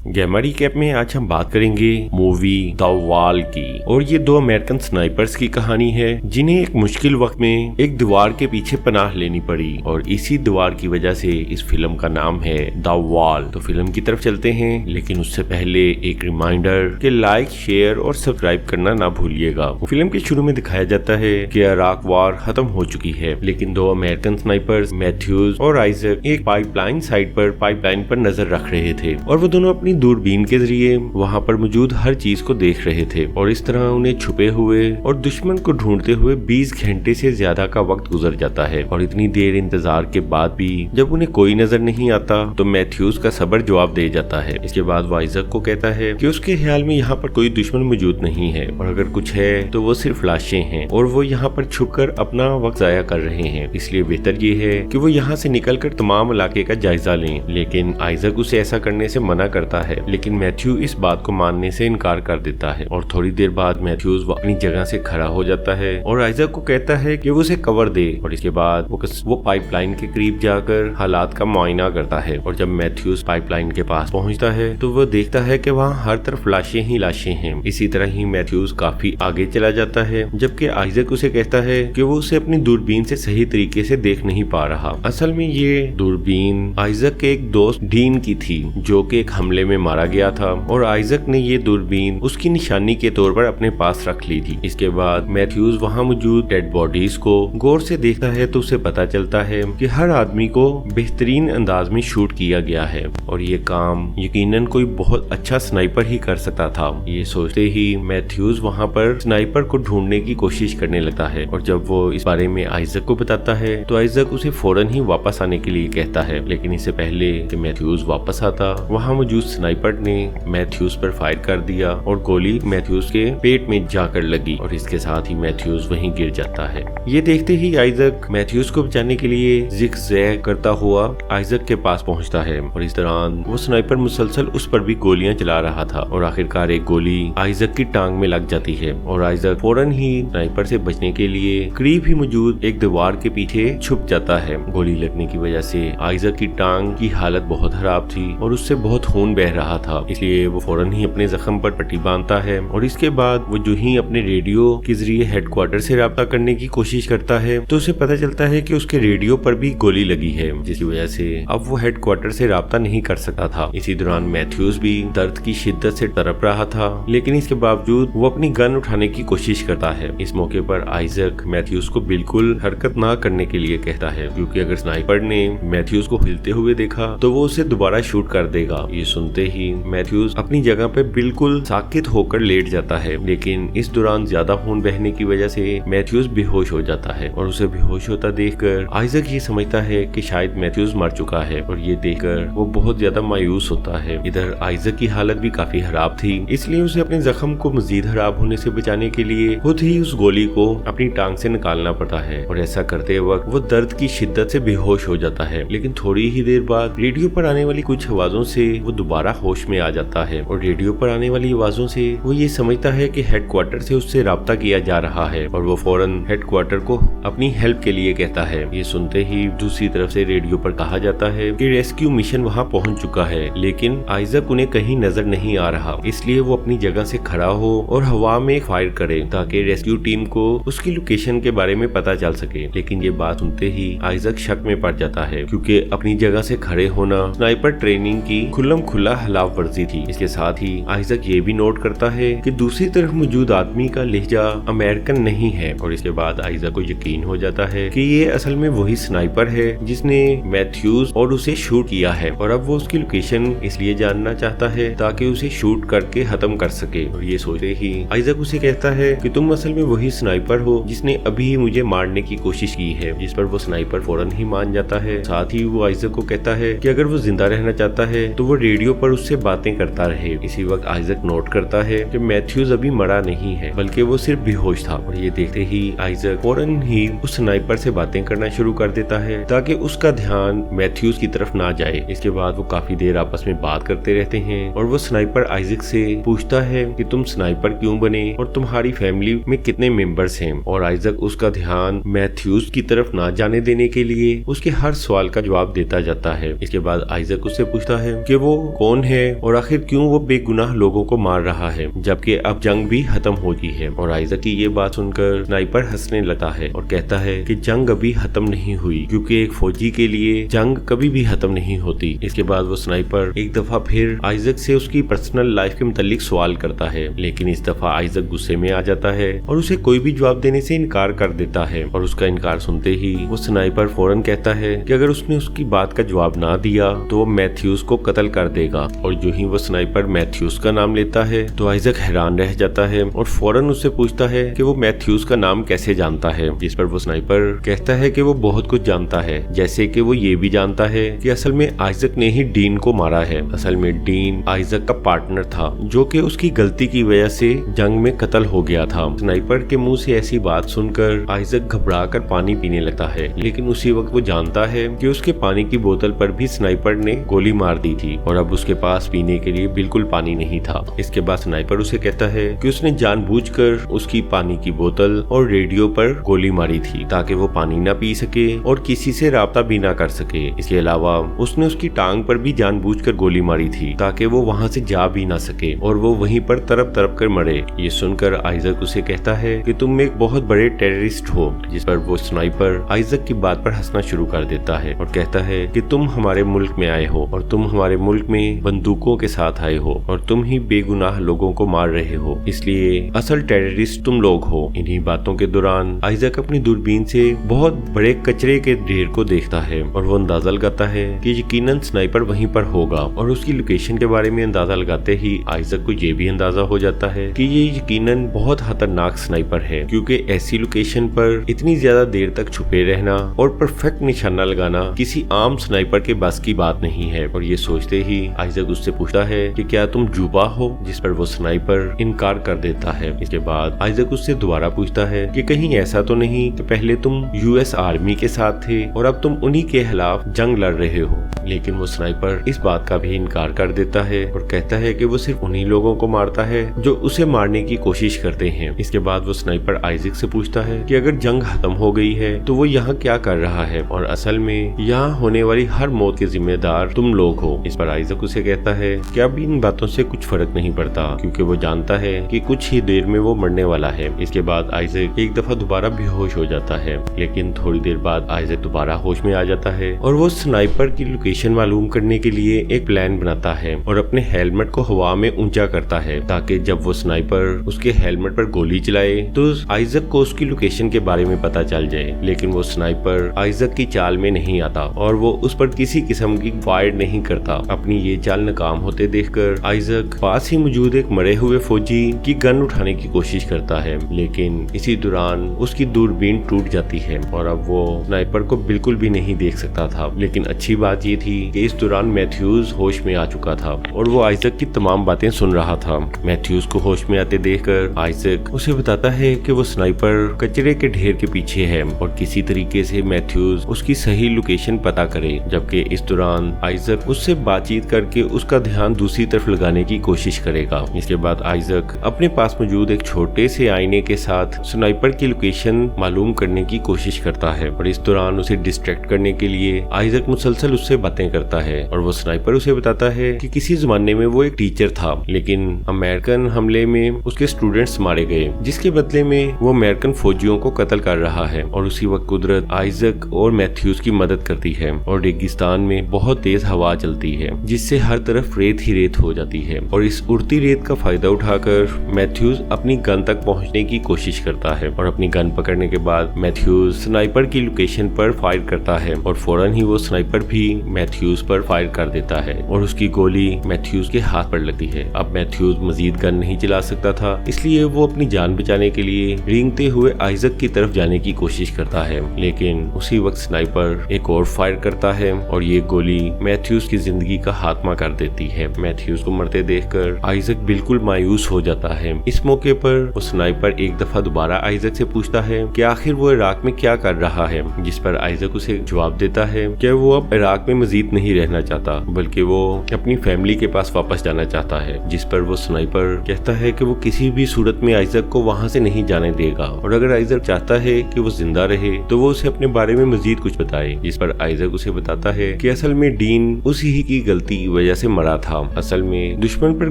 Gamma recap में आज हम बात करेंगे मूवी द वॉल की। और ये दो अमेरिकन स्नाइपर्स की कहानी है जिन्हें एक मुश्किल वक्त में एक दीवार के पीछे पनाह लेनी पड़ी और इसी दीवार की वजह से इस फिल्म का नाम है द वॉल। तो फिल्म की तरफ चलते हैं, लेकिन उससे पहले एक रिमाइंडर कि लाइक, शेयर और सब्सक्राइब करना ना भूलिएगा। फिल्म के शुरू में दिखाया जाता है कि इराक वॉर खत्म हो चुकी है, लेकिन दो अमेरिकन स्नाइपर्स मैथ्यूज और आइजक एक पाइपलाइन साइट पर पाइपलाइन पर नजर रख रहे थे और वो दोनों अपनी दूरबीन के जरिए वहाँ पर मौजूद हर चीज को देख रहे थे और इस तरह उन्हें छुपे हुए और दुश्मन को ढूंढते हुए 20 घंटे से ज्यादा का वक्त गुजर जाता है। और इतनी देर इंतजार के बाद भी जब उन्हें कोई नजर नहीं आता तो मैथ्यूज का सब्र जवाब दे जाता है। इसके बाद वो आइजक को कहता है कि उसके ख्याल में यहाँ पर कोई दुश्मन मौजूद नहीं है और अगर कुछ है तो वो सिर्फ लाशें हैं और वो यहाँ पर छुपकर अपना वक्त जाया कर रहे हैं, इसलिए बेहतर ये है कि वो यहाँ से निकलकर तमाम इलाके का जायजा लें। लेकिन आइजक उसे ऐसा करने से मना करता है, लेकिन मैथ्यू इस बात को मानने से इनकार कर देता है और थोड़ी देर बाद मैथ्यूज अपनी जगह से खड़ा हो जाता है और आइजक को कहता है कि वो उसे कवर दे। और इसके बाद वो पाइपलाइन के करीब जाकर हालात का मुआयना करता है और जब मैथ्यूज पाइपलाइन के पास पहुंचता है तो वो देखता है कि वहाँ हर तरफ लाशें ही लाशें हैं। इसी तरह ही मैथ्यूज काफी आगे चला जाता है, जबकि आइजक उसे कहता है कि वो उसे अपनी दूरबीन से सही तरीके से देख नहीं पा रहा। असल में ये दूरबीन आइजक के एक दोस्त डीन की थी जो कि एक हमले में मारा गया था और आइजक ने ये दूरबीन उसकी निशानी के तौर पर अपने पास रख ली थी। इसके बाद मैथ्यूज वहाँ मौजूद डेड बॉडीज को गौर से देखता है तो उसे पता चलता है कि हर आदमी को बेहतरीन अंदाज में शूट किया गया है और ये काम यकीनन कोई बहुत अच्छा स्नाइपर ही कर सकता था। ये सोचते ही मैथ्यूज वहाँ पर स्नाइपर को ढूंढने की कोशिश करने लगता है और जब वो इस बारे में आइजक को बताता है तो आइजक उसे फौरन ही वापस आने के लिए कहता है। लेकिन इससे पहले कि मैथ्यूज वापस आता, वहाँ मौजूद स्नाइपर ने मैथ्यूज पर फायर कर दिया और गोली मैथ्यूज के पेट में जाकर लगी और इसके साथ ही मैथ्यूज वहीं गिर जाता है। ये देखते ही आइजक मैथ्यूज को बचाने के लिए जिग-जैग करता हुआ आइजक के पास पहुंचता है और इस दौरान वो स्नाइपर मुसलसल उस पर भी गोलियां चला रहा था और आखिरकार एक गोली आइजक की टांग में लग जाती है और आइजक फौरन ही स्नाइपर से बचने के लिए करीब ही मौजूद एक दीवार के पीछे छुप जाता है। गोली लगने की वजह से आइजक की टांग की हालत बहुत खराब थी और उससे बहुत खून बह रहा था, इसलिए वो फौरन ही अपने जख्म पर पट्टी बांधता है और इसके बाद वो जो ही अपने रेडियो के जरिए हेडक्वार्टर से राब्ता करने की कोशिश करता है तो उसे पता चलता है कि उसके रेडियो पर भी गोली लगी है, जिसकी वजह से अब वो हेडक्वार्टर से राब्ता नहीं कर सकता था। इसी दौरान मैथ्यूज भी दर्द की शिद्दत से तड़प रहा था, लेकिन इसके बावजूद वो अपनी गन उठाने की कोशिश करता है। इस मौके पर आइजक मैथ्यूज को बिल्कुल हरकत ना करने के लिए कहता है, क्योंकि अगर स्नाइपर ने मैथ्यूज को हिलते हुए देखा तो वो उसे दोबारा शूट कर देगा। ये सुनते ही मैथ्यूज अपनी जगह पे बिल्कुल साकित होकर लेट जाता है, लेकिन इस दौरान ज्यादा खून बहने की वजह से मैथ्यूज बेहोश हो जाता है और उसे बेहोश होता देखकर आइजक ये समझता है कि शायद मैथ्यूज मर चुका है और ये देखकर वो बहुत ज्यादा मायूस होता है। इधर आइजक की हालत भी काफी खराब थी, इसलिए उसे अपने जख्म को मजीद खराब होने से बचाने के लिए खुद ही उस गोली को अपनी टांग से निकालना पड़ता है और ऐसा करते वक्त वो दर्द की शिद्दत से बेहोश हो जाता है। लेकिन थोड़ी ही देर बाद रेडियो पर आने वाली कुछ आवाजों से वो दोबारा होश में आ जाता है और रेडियो पर आने वाली आवाजों से वो ये समझता है कि हेडक्वार्टर से उससे राब्ता किया जा रहा है और वो फौरन हेडक्वार्टर को अपनी हेल्प के लिए कहता है। ये सुनते ही दूसरी तरफ से रेडियो पर कहा जाता है कि रेस्क्यू मिशन वहाँ पहुँच चुका है, लेकिन आइजक उन्हें कहीं नजर नहीं आ रहा, इसलिए वो अपनी जगह से खड़ा हो और हवा में फायर करे ताकि रेस्क्यू टीम को उसकी लोकेशन के बारे में पता चल सके। लेकिन ये बात सुनते ही आइजक शक में पड़ जाता है, क्योंकि अपनी जगह से खड़े होना स्नाइपर ट्रेनिंग की खुल्लम खुल्ला खिलाफ वर्जी थी। इसके साथ ही आइजक ये भी नोट करता है कि दूसरी तरफ मौजूद आदमी का लहजा अमेरिकन नहीं है और इसके बाद आइजक को यकीन हो जाता है कि ये असल में वही स्नाइपर है जिसने मैथ्यूज और उसे शूट किया है और अब वो उसकी लोकेशन इसलिए जानना चाहता है ताकि उसे शूट करके खत्म कर सके। और ये सोचते ही आइजक उसे कहता है कि तुम असल में वही स्नाइपर हो जिसने अभी मुझे मारने की कोशिश की है, जिस पर वो स्नाइपर फौरन ही मान जाता है। साथ ही वो आइजक को कहता है कि अगर वो जिंदा रहना चाहता है तो वो रेडियो पर उससे बातें करता रहे। इसी वक्त आइजक नोट करता है कि मैथ्यूज अभी मरा नहीं है, बल्कि वो सिर्फ बेहोश था। और ये देखते ही आइजक फौरन ही उस स्नाइपर से बातें करना शुरू कर देता है ताकि उसका ध्यान मैथ्यूज की तरफ ना जाए। इसके बाद वो काफी देर आपस में बात करते रहते हैं और वो स्नाइपर आइजक से पूछता है कि तुम स्नाइपर क्यों बने और तुम्हारी फैमिली में कितने मेंबर्स हैं। और आइजक उसका ध्यान मैथ्यूज की तरफ ना जाने देने के लिए उसके हर सवाल का जवाब देता जाता है। इसके बाद आइजक उससे पूछता है कि वो कौन कौन है और आखिर क्यों वो बेगुनाह लोगों को मार रहा है, जबकि अब जंग भी खत्म हो गई है। और आइजक की ये बात सुनकर स्नाइपर हंसने लगता है और कहता है कि जंग अभी खत्म नहीं हुई, क्योंकि एक फौजी के लिए जंग कभी भी खत्म नहीं होती। इसके बाद वो स्नाइपर एक दफा फिर आइजक से उसकी पर्सनल लाइफ के मुतालिक सवाल करता है, लेकिन इस दफा आइजक गुस्से में आ जाता है और उसे कोई भी जवाब देने से इनकार कर देता है। और उसका इनकार सुनते ही वो स्नाइपर फौरन कहता है कि अगर उसने उसकी बात का जवाब ना दिया तो वो मैथ्यूज को कत्ल कर देगा। और जो ही वो स्नाइपर मैथ्यूज का नाम लेता है तो आइजक हैरान रह जाता है और फौरन उससे पूछता है कि वो मैथ्यूज का नाम कैसे जानता है, जिस पर वो स्नाइपर कहता है कि वो बहुत कुछ जानता है, जैसे कि वो ये भी जानता है कि असल में आइजक ने ही डीन को मारा है। असल में डीन आइजक का पार्टनर था जो कि उसकी गलती की वजह से जंग में कत्ल हो गया था। स्नाइपर के मुंह से ऐसी बात सुनकर आइजक घबरा कर पानी पीने लगता है, लेकिन उसी वक्त वो जानता है कि उसके पानी की बोतल पर भी स्नाइपर ने गोली मार दी थी और अब उसके पास पीने के लिए बिल्कुल पानी नहीं था। इसके बाद स्नाइपर उसे कहता है कि उसने जानबूझकर उसकी पानी की बोतल और रेडियो पर गोली मारी थी ताकि वो पानी ना पी सके और किसी से राब्ता भी ना कर सके। इसके अलावा उसने उसकी टांग पर भी जानबूझकर गोली मारी थी ताकि वो वहाँ से जा भी ना सके और वो वहीं पर तड़प तड़प कर मरे। ये सुनकर आइजक उसे कहता है कि तुम एक बहुत बड़े टेररिस्ट हो, जिस पर वो स्नाइपर आइजक की बात पर हंसना शुरू कर देता है और कहता है कि तुम हमारे मुल्क में आए हो और तुम हमारे मुल्क में बंदूकों के साथ आए हो और तुम ही बेगुनाह लोगों को मार रहे हो, इसलिए असल टेररिस्ट तुम लोग हो। इन्हीं बातों के दौरान आइजक अपनी दूरबीन से बहुत बड़े कचरे के ढेर को देखता है और वो अंदाजा लगाता है कि यकीनन स्नाइपर वहीं पर होगा। और उसकी लोकेशन के बारे में अंदाजा लगाते ही आइजक को ये भी अंदाजा हो जाता है कि ये यकीनन बहुत खतरनाक स्नाइपर है, क्योंकि ऐसी लोकेशन पर इतनी ज्यादा देर तक छुपे रहना और परफेक्ट निशाना लगाना किसी आम स्नाइपर के बस की बात नहीं है। और ये सोचते ही आइजक उससे पूछता है कि क्या तुम जुबा हो, जिस पर वो स्नाइपर इनकार कर देता है। इसके बाद आइजक उससे दोबारा पूछता है कि कहीं ऐसा तो नहीं कि पहले तुम यूएस आर्मी के साथ थे और अब तुम उन्हीं के खिलाफ जंग लड़ रहे हो, लेकिन वो स्नाइपर इस बात का भी इनकार कर देता है और कहता है कि वो सिर्फ उन्हीं लोगों को मारता है जो उसे मारने की कोशिश करते हैं। इसके बाद वो स्नाइपर आइजक से पूछता है कि अगर जंग खत्म हो गई है तो वो यहाँ क्या कर रहा है और असल में यहाँ होने वाली हर मौत के जिम्मेदार तुम लोग हो। इस पर आइजक उसे कहता है कि अब इन बातों से कुछ फर्क नहीं पड़ता, क्योंकि वो जानता है कि कुछ ही देर में वो मरने वाला है। इसके बाद आइजक एक दफा दोबारा बेहोश हो जाता है, लेकिन थोड़ी देर बाद आइजक दोबारा होश में आ जाता है और वो स्नाइपर की लोकेशन मालूम करने के लिए एक प्लान बनाता है और अपने हेलमेट को हवा में ऊंचा करता है ताकि जब वो स्नाइपर उसके हेलमेट पर गोली चलाए तो आइजक को उसकी लोकेशन के बारे में पता चल जाए। लेकिन वो स्नाइपर आइजक की चाल में नहीं आता और वो उस पर किसी किस्म की फायर नहीं करता। अपनी ये चाल नाकाम होते देखकर आइजक पास ही मौजूद एक मरे हुए फौजी की गन उठाने की कोशिश करता है, लेकिन इसी दौरान उसकी दूरबीन टूट जाती है और अब वो स्नाइपर को बिल्कुल भी नहीं देख सकता था। लेकिन अच्छी बात ये थी कि इस दौरान मैथ्यूज होश में आ चुका था और वो आइजक की तमाम बातें सुन रहा था। मैथ्यूज को होश में आते देखकर आइजक उसे बताता है कि वो स्नाइपर कचरे के ढेर के पीछे है और किसी तरीके से मैथ्यूज उसकी सही लोकेशन पता करे। जबकि इस दौरान आइजक उससे बातचीत करके उसका ध्यान दूसरी तरफ लगाने की कोशिश करेगा। इसके बाद आइजक अपने पास मौजूद एक छोटे से आईने के साथ स्नाइपर की लोकेशन मालूम करने की कोशिश करता है और इस दौरान उसे डिस्ट्रैक्ट करने के लिए आइजक मुसलसल उससे बातें करता है और वो स्नाइपर उसे बताता है कि किसी जमाने में वो एक टीचर था, लेकिन अमेरिकन हमले में उसके स्टूडेंट्स मारे गए, जिसके बदले में वो अमेरिकन फौजियों को कत्ल कर रहा है। और उसी वक्त कुदरत आइजक और मैथ्यूज की मदद करती है और रेगिस्तान में बहुत तेज हवा चलती है जिससे हर तरफ रेत ही रेत हो जाती है और इस उड़ती रेत का फायदा उठाकर मैथ्यूज अपनी गन तक पहुंचने की कोशिश करता है और अपनी गन पकड़ने के बाद मैथ्यूज स्नाइपर की लोकेशन पर फायर करता है और फौरन ही वो स्नाइपर भी मैथ्यूज पर फायर कर देता है और उसकी गोली मैथ्यूज के हाथ पर लगती है। अब मैथ्यूज मजीद गन नहीं चला सकता था, इसलिए वो अपनी जान बचाने के लिए रेंगते हुए आइजक की तरफ जाने की कोशिश करता है, लेकिन उसी वक्त स्नाइपर एक और फायर करता है और ये गोली मैथ्यूज की जिंदगी का खात्मा कर देती है। मैथ्यूज को मरते देखकर आइजक बिल्कुल मायूस हो जाता है। इस मौके पर वो स्नाइपर एक दफा दोबारा आइजक से पूछता है कि आखिर वो इराक में क्या कर रहा है, जिस पर आइजक उसे जवाब देता है कि वो अब इराक में मजीद नहीं रहना चाहता बल्कि वो अपनी फैमिली के पास वापस जाना चाहता है। जिस पर वो स्नाइपर कहता है कि वो किसी भी सूरत में आइजक को वहाँ से नहीं जाने देगा और अगर आइजक चाहता है कि वो जिंदा रहे तो वो उसे अपने बारे में मजीद कुछ बताए। जिस पर आइजक उसे बताता है कि असल में डीन उसी ही की गलती की वजह से मरा था। असल में दुश्मन पर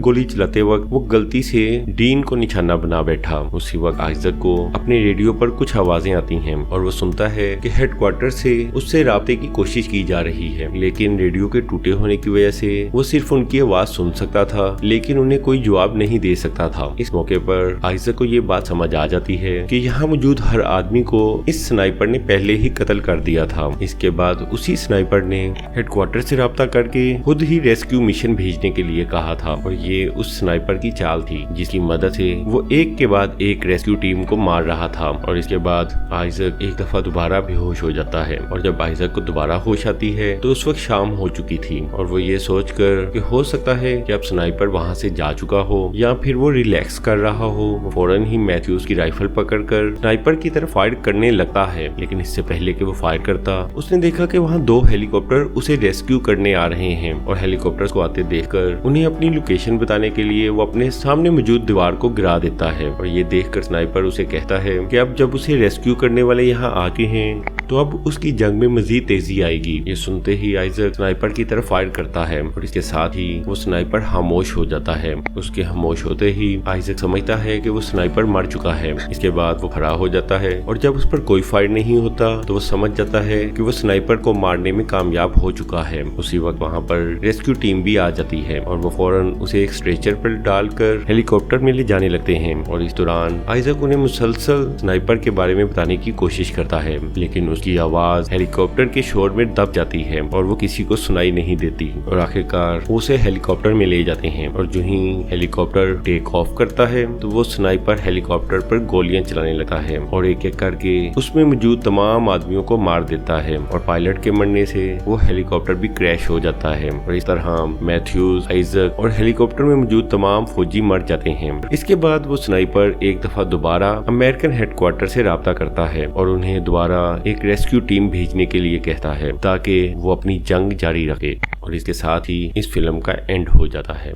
गोली चलाते वक्त वो गलती से डीन को निशाना बना बैठा। उसी वक्त आइजक को अपने रेडियो पर कुछ आवाजें आती हैं और वो सुनता है कि हेडक्वार्टर से उससे राब्ते की कोशिश की जा रही है, लेकिन रेडियो के टूटे होने की वजह से वो सिर्फ उनकी आवाज सुन सकता था, लेकिन उन्हें कोई जवाब नहीं दे सकता था। इस मौके पर आइजक को ये बात समझ आ जाती है कि यहाँ मौजूद हर आदमी को इस स्नाइपर ने पहले ही कत्ल कर दिया था। इसके बाद उसी स्नाइपर ने हेडक्वार्टर से राब्ता करके खुद ही रेस्क्यू मिशन भेजने के लिए कहा था और ये उस स्नाइपर की चाल थी जिसकी मदद से वो एक के बाद एक रेस्क्यू टीम को मार रहा था। और इसके बाद आइजक एक दफा दोबारा बेहोश हो जाता है और जब आइजक को दोबारा होश आती है तो उस वक्त शाम हो चुकी थी और वो ये सोचकर कि हो सकता है कि अब स्नाइपर वहाँ से जा चुका हो या फिर वो रिलैक्स कर रहा हो, वो फौरन ही मैथ्यूज की राइफल पकड़कर स्नाइपर की तरफ फायर करने लगता है। लेकिन इससे पहले कि वो फायर करता, उसने देखा कि वहाँ 2 हेलीकॉप्टर उसे रेस्क्यू करने आ रहे हैं और हेलीकॉप्टर्स को आते देखकर उन्हें अपनी लोकेशन बताने के लिए वो अपने सामने मौजूद दीवार को गिरा देता है। और ये देखकर स्नाइपर उसे कहता है कि अब जब उसे रेस्क्यू करने वाले यहाँ आके हैं तो अब उसकी जंग में मजीद तेजी आएगी। ये सुनते ही आइजक स्नाइपर की तरफ फायर करता है और इसके साथ ही वो स्नाइपर खामोश हो जाता है। उसके खामोश होते ही आइजक समझता है कि वो स्नाइपर मर चुका है। इसके बाद वो खड़ा हो जाता है और जब उस पर कोई फायर नहीं होता तो वो समझ जाता है कि वो स्नाइपर को मारने में कामयाब हो चुका है। उसी वक्त वहाँ पर रेस्क्यू टीम भी आ जाती है और वो फौरन उसे एक स्ट्रेचर पर डालकर हेलीकॉप्टर में ले जाने लगते हैं। और इस दौरान आइजक उन्हें मुसलसल स्नाइपर के बारे में बताने की कोशिश करता है, लेकिन उसकी आवाज हेलीकॉप्टर के शोर में दब जाती है और वो किसी को सुनाई नहीं देती। और आखिरकार उसे हेलीकॉप्टर में ले जाते हैं और जो ही हेलीकॉप्टर टेक ऑफ करता है तो वो स्नाइपर हेलीकॉप्टर पर गोलियां चलाने लगता है और एक एक करके उसमें मौजूद तमाम आदमियों को मार देता है और पायलट के मरने से वो हेलीकॉप्टर भी क्रैश हो जाता है। और इस तरह मैथ्यूज, आइजक और हेलीकॉप्टर में मौजूद तमाम फौजी मर जाते हैं। इसके बाद वो स्नाइपर एक दफा दोबारा अमेरिकन हेडक्वार्टर से राब्ता करता है और उन्हें दोबारा एक रेस्क्यू टीम भेजने के लिए कहता है ताकि वो अपनी जंग जारी रखे। और इसके साथ ही इस फिल्म का एंड हो जाता है।